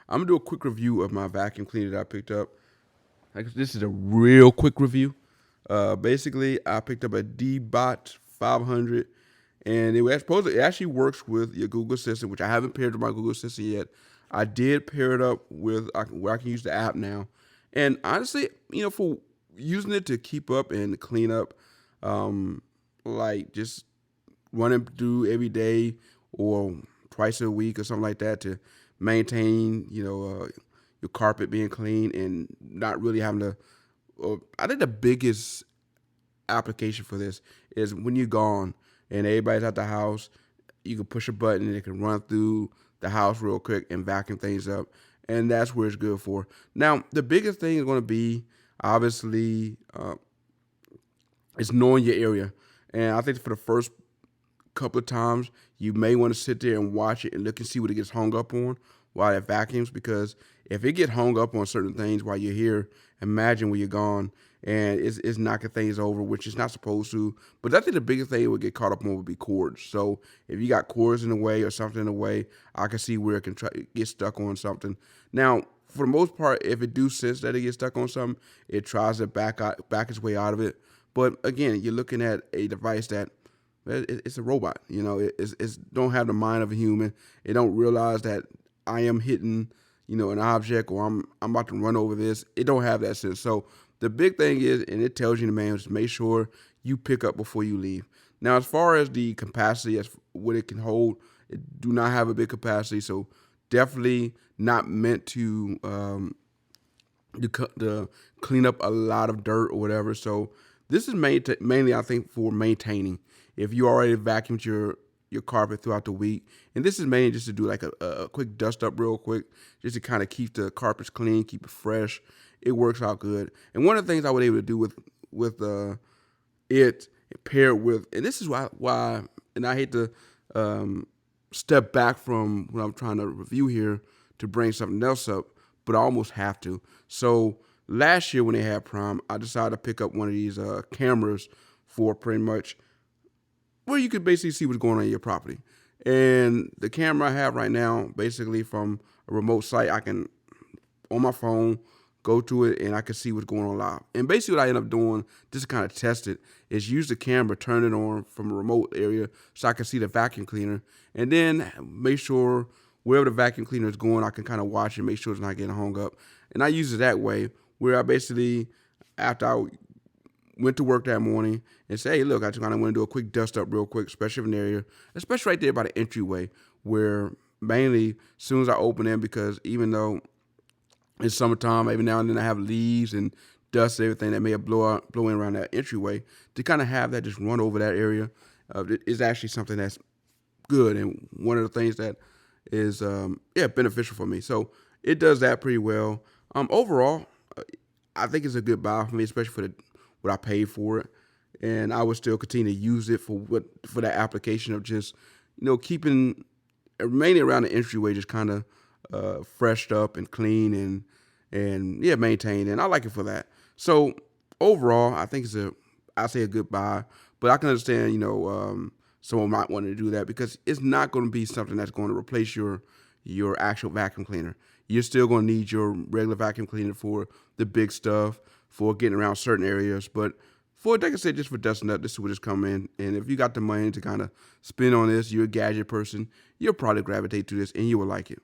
I'm gonna do a quick review of my vacuum cleaner that I picked up. This is a real quick review. Basically, I picked up a DEEBOT 500, and it actually works with your Google Assistant, which I haven't paired to my Google Assistant yet. I did pair it up with where I can use the app now, and honestly, for using it to keep up and clean up, like just running through every day or twice a week or something like that to maintain, your carpet being clean and not really having to. I think the biggest application for this is when you're gone and everybody's at the house, you can push a button and it can run through the house real quick and vacuum things up. And that's where it's good for. Now, the biggest thing is going to be obviously is knowing your area. And I think for the first couple of times, you may want to sit there and watch it and look and see what it gets hung up on while it vacuums. Because if it get hung up on certain things while you're here, imagine when you're gone and it's knocking things over, which it's not supposed to. But I think the biggest thing it would get caught up on would be cords. So if you got cords in the way or something in the way, I can see where it can get stuck on something. Now, for the most part, if it do sense that it gets stuck on something, it tries to back its way out of it. But again, you're looking at a device that it's a robot. It's don't have the mind of a human. It don't realize that I am hitting, an object or I'm about to run over this. It don't have that sense. So the big thing is, and it tells you in the manual, just make sure you pick up before you leave. Now, as far as the capacity, as what it can hold, it do not have a big capacity. So definitely not meant to clean up a lot of dirt or whatever. So this is mainly, I think, for maintaining. If you already vacuumed your carpet throughout the week, and this is mainly just to do like a quick dust up real quick, just to kind of keep the carpets clean, keep it fresh. It works out good. And one of the things I was able to do with it paired with, and this is why, and I hate to step back from what I'm trying to review here to bring something else up, but I almost have to. So last year when they had Prime, I decided to pick up one of these cameras for pretty much where you could basically see what's going on in your property. And the camera I have right now, basically from a remote site, I can, on my phone, go to it and I can see what's going on live. And basically what I end up doing, just to kind of test it, is use the camera, turn it on from a remote area so I can see the vacuum cleaner. And then make sure wherever the vacuum cleaner is going, I can kind of watch it, make sure it's not getting hung up. And I use it that way, where I basically, after I went to work that morning and say, hey, look, I just kind of want to do a quick dust up real quick, especially in an area, especially right there by the entryway, where mainly as soon as I open in, because even though it's summertime, every now and then I have leaves and dust, everything that may have blow in around that entryway, to kind of have that just run over that area is actually something that's good and one of the things that is beneficial for me. So it does that pretty well. Overall, I think it's a good buy for me, especially for what I paid for it, and I would still continue to use it for that application of just keeping remaining around the entryway, just kind of freshed up and clean and maintained, and I like it for that. So overall, I think I say a good buy, but I can understand someone might want to do that because it's not going to be something that's going to replace your actual vacuum cleaner. You're still going to need your regular vacuum cleaner for the big stuff, for getting around certain areas. But for, like I said, just for dusting up, this is what it's come in. And if you got the money to kind of spend on this, you're a gadget person, you'll probably gravitate to this and you will like it.